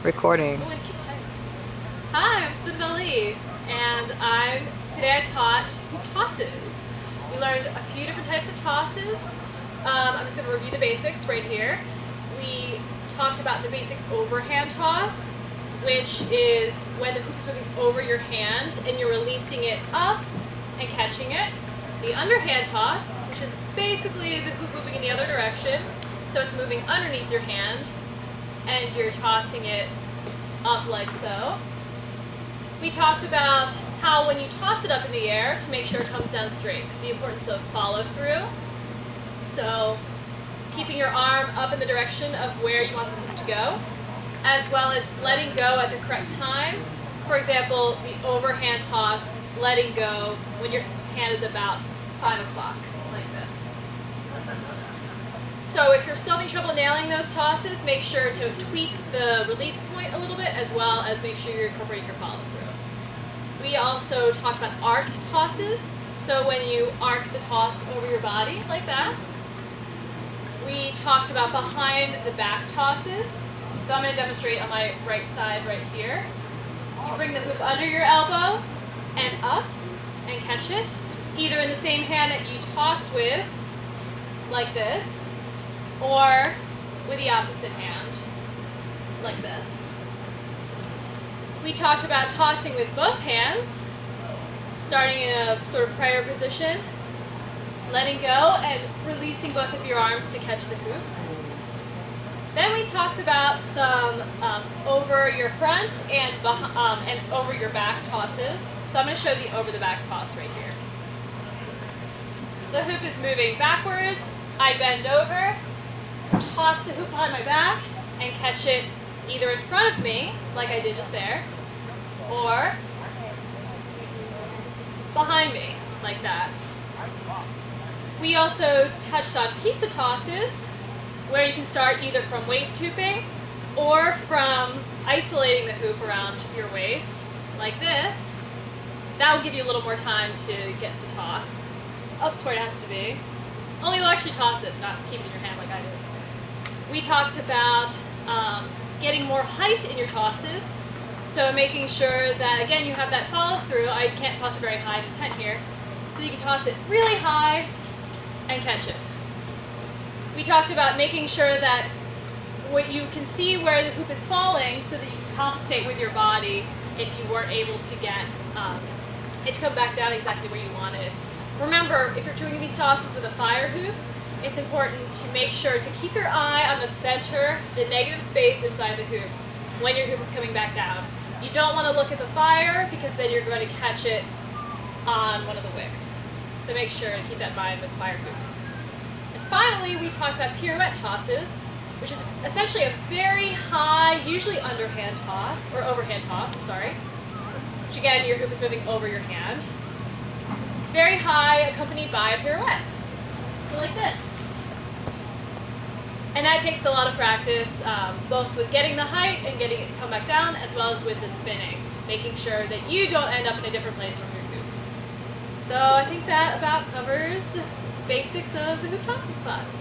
Recording. Oh, and cute tights. Hi, I'm Spinnabel, and today I taught hoop tosses. We learned a few different types of tosses. I'm just going to review the basics right here. We talked about the basic overhand toss, which is when the hoop is moving over your hand and you're releasing it up and catching it. The underhand toss, which is basically the hoop moving in the other direction, so it's moving underneath your hand and you're tossing it up like so. We talked about how when you toss it up in the air to make sure it comes down straight, the importance of follow through. So keeping your arm up in the direction of where you want the hoop to go, as well as letting go at the correct time. For example, the overhand toss, letting go when your hand is about 5 o'clock, like this. So if you're still having trouble nailing those tosses, make sure to tweak the release point a little bit, as well as make sure you're incorporating your follow through. We also talked about arced tosses. So when you arc the toss over your body, like that. We talked about behind the back tosses. So I'm going to demonstrate on my right side right here. You bring the hoop under your elbow and up and catch it, either in the same hand that you tossed with, like this, or with the opposite hand, like this. We talked about tossing with both hands, starting in a sort of prayer position, letting go and releasing both of your arms to catch the hoop. Then we talked about some over your front and over your back tosses. So I'm going to show the over the back toss right here. The hoop is moving backwards. I bend over, toss the hoop behind my back, and catch it either in front of me, like I did just there, or behind me, like that. We also touched on pizza tosses, where you can start either from waist hooping or from isolating the hoop around your waist, like this. That will give you a little more time to get the toss up to where it has to be. Only you'll actually toss it, not keep it in your hand like I did. We talked about getting more height in your tosses, so making sure that, again, you have that follow through. I can't toss it very high in the tent here, so you can toss it really high and catch it. We talked about making sure that you can see where the hoop is falling so that you can compensate with your body if you weren't able to get it to come back down exactly where you wanted. Remember, if you're doing these tosses with a fire hoop, it's important to make sure to keep your eye on the center, the negative space inside the hoop, when your hoop is coming back down. You don't want to look at the fire because then you're going to catch it on one of the wicks. So make sure to keep that in mind with fire hoops. And finally, we talked about pirouette tosses, which is essentially a very high, usually underhand toss, or overhand toss, I'm sorry. Which again, your hoop is moving over your hand. Very high, accompanied by a pirouette. So like this. And that takes a lot of practice, both with getting the height and getting it to come back down, as well as with the spinning, making sure that you don't end up in a different place from your hoop. So I think that about covers the basics of the hoop tosses class.